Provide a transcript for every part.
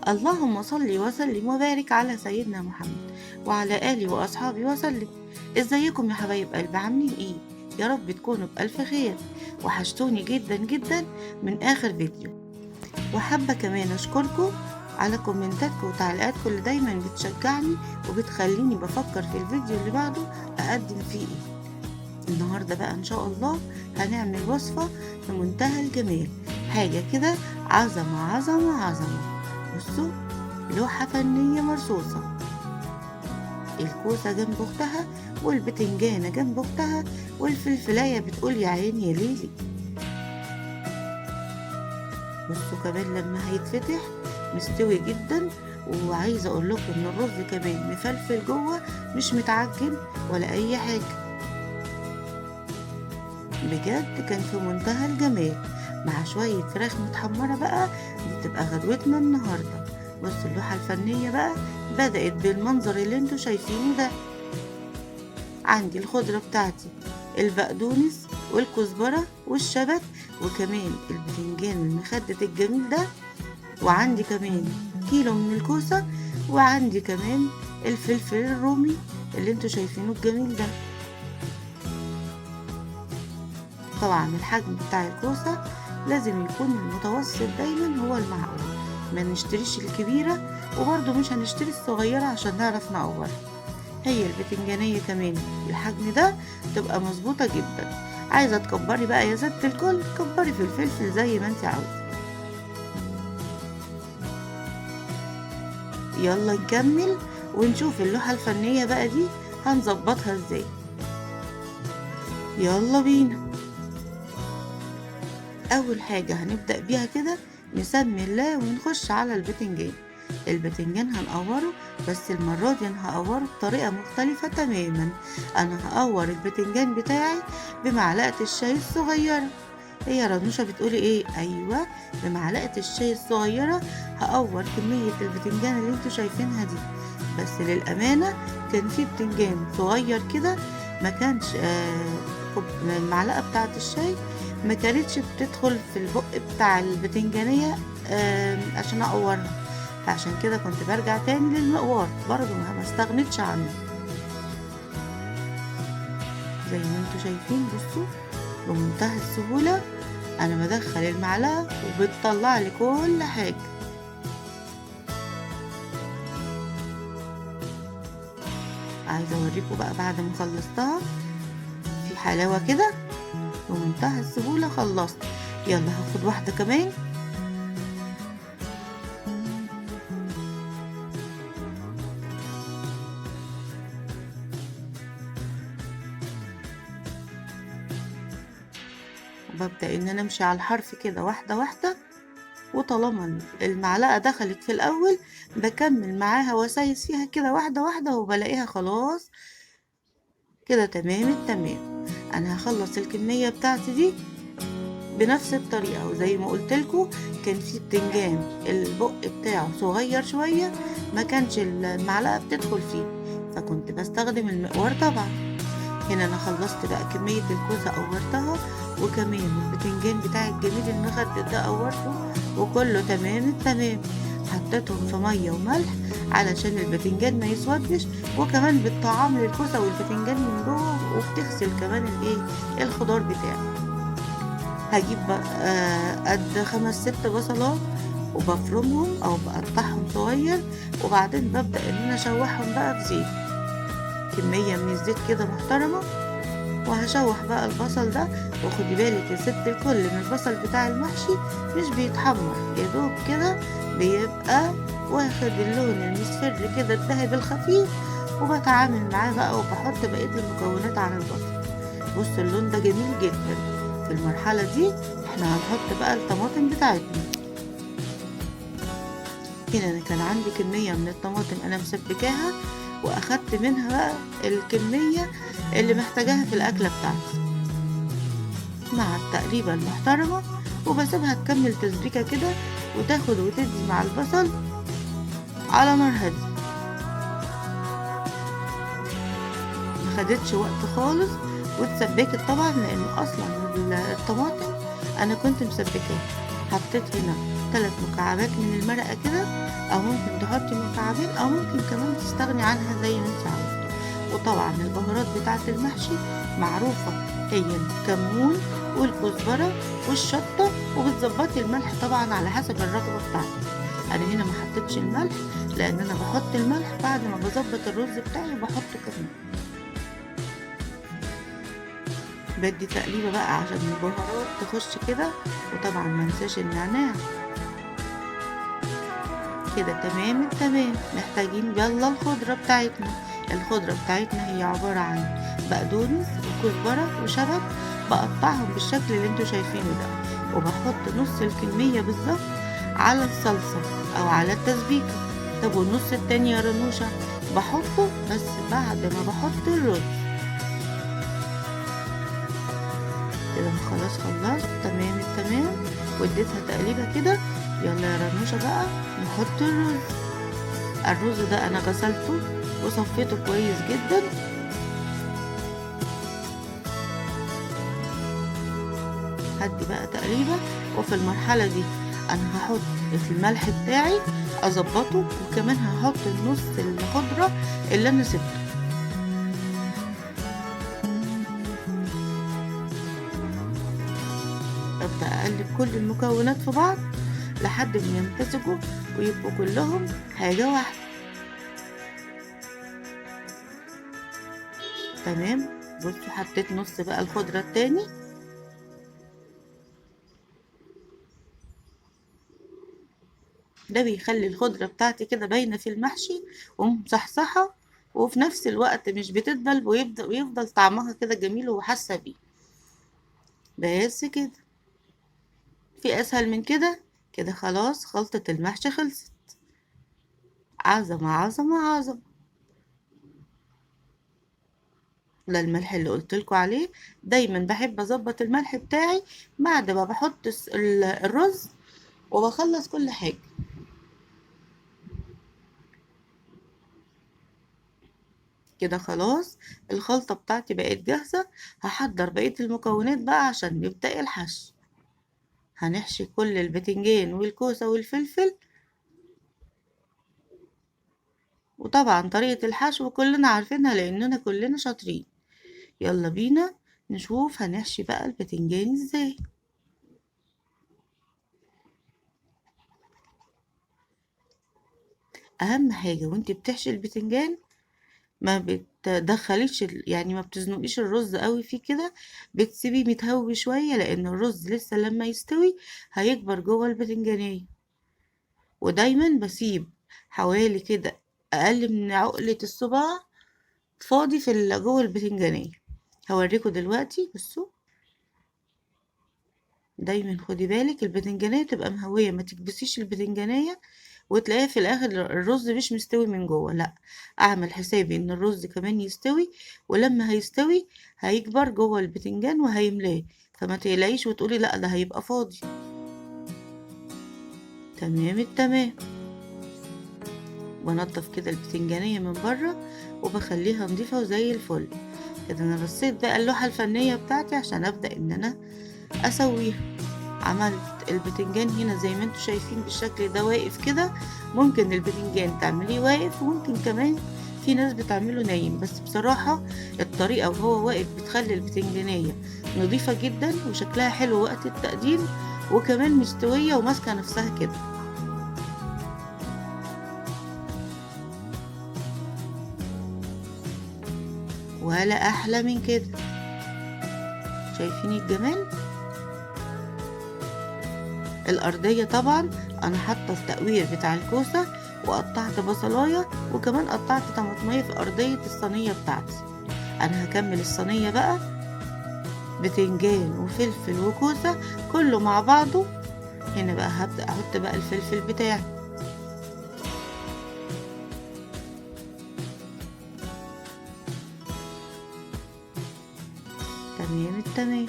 اللهم صل وسلم وبارك على سيدنا محمد وعلى آله وأصحابه وسلم. ازيكم يا حبايب قلبي، عاملين ايه؟ يا رب تكونوا بألف خير. وحشتوني جدا جدا من آخر فيديو. وحابة كمان أشكركم على كومنتاتكم وتعليقاتكم اللي دايما بتشجعني وبتخليني بفكر في الفيديو اللي بعده أقدم فيه ايه. النهاردة بقى إن شاء الله هنعمل وصفة في منتهى الجمال، حاجة كده عظمة عظمة عظمة. بصوا، لوحة فنية مرصوصة، الكوسة جنب أختها والبتنجانة جنب أختها والفلفلاية بتقول يا عيني يا ليلي. بصوا كمان لما هيتفتح مستوي جدا، وعايزة أقول لكم إن الرز كمان مفلفل جوه، مش متعجن ولا أي حاجة. بجد كان في منتهى الجمال مع شوية فراخ متحمرة بقى، دي تبقى غدوتنا النهاردة. بص اللوحة الفنية بقى بدأت بالمنظر اللي انتوا شايفينه ده. عندي الخضرة بتاعتي، البقدونس والكزبرة والشبت وكمان البتنجان المخدت الجميل ده، وعندي كمان كيلو من الكوسة، وعندي كمان الفلفل الرومي اللي انتوا شايفينه الجميل ده. طبعا الحجم بتاع الكوسة لازم يكون المتوسط دايما هو المعقول، ما نشتريش الكبيرة وبرضو مش هنشتري الصغيرة عشان نعرف نقورها. هي البتنجانية كمان الحجم ده تبقى مظبوطة جدا. عايزة تكبري بقى يا ست الكل، كبري في الفلفل زي ما انت عاوزة. يلا نكمل ونشوف اللوحة الفنية بقى دي هنظبطها ازاي. يلا بينا. اول حاجة هنبدأ بيها كده نسمي الله ونخش على البتنجان. البتنجان هنقوره، بس المرة دي انا هقوره بطريقة مختلفة تماما. انا هقور البتنجان بتاعي بمعلقة الشاي الصغيرة. هي رنوشة بتقولي ايه؟ ايوه، بمعلقة الشاي الصغيرة هقور كمية البتنجان اللي انتوا شايفينها دي. بس للأمانة كان في بتنجان صغير كده ما كانش المعلقة بتاعة الشاي ما كانتش بتدخل في البق بتاع البتنجانية عشان اقورها، فعشان كده كنت برجع تاني للمقوار برضو ما استغنتش عنه. زي ما انتوا شايفين بصوا بمنتهى السهولة انا بدخل المعلقة وبتطلع لي كل حاجة. عايزة اوريكم بقى بعد ما خلصتها في حلاوة كده بمنتهى السهولة خلصت. يلا هاخد واحدة كمان. وببدأ ان انا امشي على الحرف كده واحدة واحدة، وطالما المعلقة دخلت في الاول بكمل معاها واسايس فيها كده واحدة واحدة، وبلاقيها خلاص كده تمام التمام. انا هخلص الكمية بتاعتي دي بنفس الطريقة، وزي ما قلتلكوا كان في بتنجان البق بتاعه صغير شوية ما كانش المعلقة بتدخل فيه، فكنت بستخدم المقوار طبعا. هنا انا خلصت بقى كمية الكوسة قورتها، وكمان البتنجان بتاعي الجميل المخدد ده قورته وكله تمام التمام. حطيتهم في مية وملح علشان البتنجان ما يسودش، وكمان بتطعم للكوسة والبتنجان من جوه، وبتغسل كمان الخضار بتاعي. هجيب قد 5 6 بصلات وبفرمهم او بقطعهم صغير، وبعدين ببدأ ان انا اشوحهم بقى في زيت، كمية من الزيت كده محترمة. وهشوح بقى البصل ده، وخدي بالك يا ست الكل ان البصل بتاع المحشي مش بيتحمر، يا دوب كده بيبقى واخد اللون المصفر كده الذهبي الخفيف، وبتعامل معاه بقى وبحط بقية المكونات على البصل. بص اللون ده جميل جدا. في المرحلة دي احنا هنحط بقى الطماطم بتاعتنا. هنا انا كان عندي كمية من الطماطم انا مسبكاها، واخدت منها بقى الكمية اللي محتاجاها في الاكلة بتاعتي مع التقليبة المحترمة، وبسيبها تكمل تسبيكة كده وتاخد وتدي مع البصل على نار هادية. مخدتش وقت خالص واتسبكت طبعا، لان اصلا الطماطم انا كنت مسبكاها. حطيت هنا 3 مكعبات من المرقة كده، أو ممكن تحطي مكعبين، أو ممكن كمان تستغني عنها زي ما انت عاوزة. وطبعا البهارات بتاعة المحشي معروفة، هي الكمون والكزبرة والشطة، وبتظبطي الملح طبعا على حسب الرغبة بتاعتك. أنا هنا ما حطيتش الملح لأن أنا بحط الملح بعد ما بظبط الرز بتاعي وبحطه كمان. بدي تقليبة بقى عشان البهارات تخش كده، وطبعا ما ننساش النعناع. كده تمام التمام. محتاجين يلا الخضرة بتاعتنا. الخضرة بتاعتنا هي عبارة عن بقدونس وكزبرة وشبت، بقطعهم بالشكل اللي انتوا شايفينه ده، وبحط نص الكمية بالظبط على الصلصة أو على التسبيكة. طب والنص التاني يا رنوشة؟ بحطه بس بعد ما بحط الرز. كده خلاص خلصت تمام التمام، واديتها تقليبة كده. يلا يا رنوشة بقى نحط الرز. الرز ده انا غسلته وصفيته كويس جدا. هدي بقى تقليبة، وفي المرحلة دي انا هحط الملح بتاعي اظبطه، وكمان هحط النص الخضرة اللي انا سبته. ابدأ اقلب كل المكونات في بعض لحد ما يمتزجوا ويبقوا كلهم حاجة واحدة. تمام. بصوا حطيت نص بقى الخضرة التاني. ده بيخلي الخضرة بتاعتي كده باينة في المحشي ومصحصحة، وفي نفس الوقت مش بتدبل، ويفضل طعمها كده جميل وحاسة بيه. بس كده، في أسهل من كده؟ كده خلاص خلطة المحشي خلصت. عظمة عظمة عظمة. ده الملح اللي قلتلكوا عليه. دايما بحب أظبط الملح بتاعي بعد ما بحط الرز وبخلص كل حاجة. كده خلاص الخلطة بتاعتي بقت جاهزة. هحضر بقية المكونات بقى عشان نبدأ الحشو. هنحشي كل البتنجان والكوسة والفلفل، وطبعا طريقة الحشو كلنا عارفينها لأننا كلنا شاطرين. يلا بينا نشوف هنحشي بقى البتنجان ازاي. أهم حاجة وانت بتحشي البتنجان ما بتدخليش يعني ما بتزنقيش الرز قوي فيه كده، بتسيبيه متهوي شوية لأن الرز لسه لما يستوي هيكبر جوه البتنجانية. ودايما بسيب حوالي كده أقل من عقلة الصباع فاضي في جوه البتنجانية. هوريكم دلوقتي. بصوا، دايما خدي بالك البتنجانية تبقى مهوية، ما تكبسيش البتنجانية وتلاقيها في الاخر الرز مش مستوي من جوه. لا، اعمل حسابي ان الرز كمان يستوي، ولما هيستوي هيكبر جوه البتنجان وهيملاه، فما تقلقيش وتقولي لا ده هيبقى فاضي. تمام التمام. بنضف كده البتنجانية من بره وبخليها نضيفة وزي الفل. كده انا رصيت بقى اللوحة الفنية بتاعتي عشان ابدأ ان انا اسويها. عملت البتنجان هنا زي ما انتوا شايفين بالشكل ده واقف كده. ممكن البتنجان تعمليه واقف، وممكن كمان في ناس بتعمله نايم، بس بصراحة الطريقة وهو واقف بتخلي البتنجانية نظيفة جدا وشكلها حلو وقت التقديم، وكمان مستوية وماسكة نفسها كده. ولا أحلى من كده. شايفين الجمال؟ الأرضية طبعا أنا حاطة التقوير بتاع الكوسة، وقطعت بصلاية، وكمان قطعت طماطمية في أرضية الصينية بتاعتي. أنا هكمل الصينية بقى بتنجان وفلفل وكوسة كله مع بعضه. هنا بقى هبدأ أحط بقى الفلفل بتاعي. تمام التمام.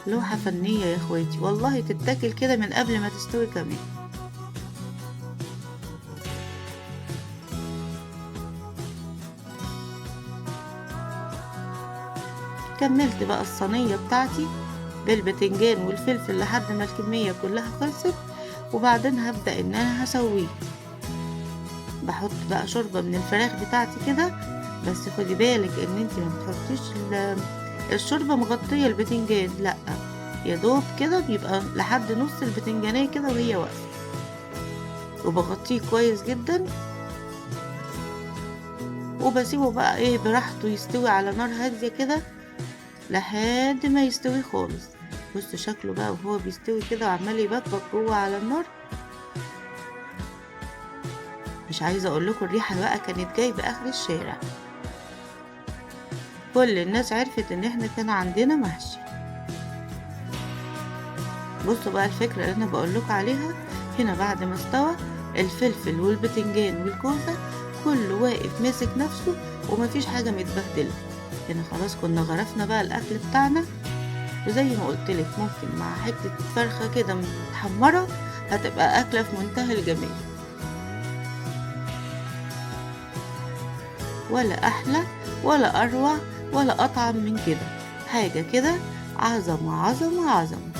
لوحة فنية يا اخواتي، والله تتاكل كده من قبل ما تستوي كمان. كملت بقى الصينية بتاعتي بالبتنجان والفلفل لحد ما الكمية كلها خلصت، وبعدين هبدأ ان انا هسويه. بحط بقى شوربة من الفراخ بتاعتي كده، بس خدي بالك ان انتي ما بتحطيش الشوربة مغطية البتنجان، لا، يا دوب كده بيبقى لحد نص البتنجانية كده وهي واقفة، وبغطيه كويس جدا، وبسيبه بقى ايه براحته يستوي على نار هادية كده لحد ما يستوي خالص. بصوا شكله بقى وهو بيستوي كده وعمال يبقبق جوه على النار. مش عايزة اقول لكم الريحة بقى كانت جايبة اخر الشارع، كل الناس عرفت ان احنا كان عندنا محشي. بصوا بقى الفكرة اللي انا بقول لكم عليها، هنا بعد ما استوى الفلفل والبتنجان والكوسة كله واقف ماسك نفسه ومفيش حاجة متبهدلة. هنا خلاص كنا غرفنا بقى الاكل بتاعنا، وزي ما قلتلك ممكن مع حتة فرخة كده متحمرة هتبقى أكلة في منتهى الجمال. ولا أحلى ولا أروع ولا أطعم من كده، حاجة كده عظمة عظمة عظمة.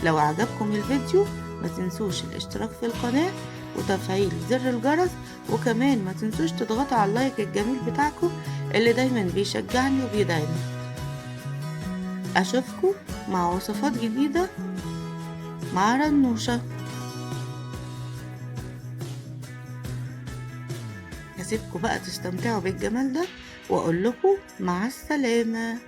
لو عجبكم الفيديو ما تنسوش الاشتراك في القناة وتفعيل زر الجرس، وكمان ما تنسوش تضغطوا على اللايك الجميل بتاعكم اللي دايما بيشجعني وبيدعمني. أشوفكم مع وصفات جديدة مع رنوشة. هسيبكم بقى تستمتعوا بالجمال ده واقول لكم مع السلامة.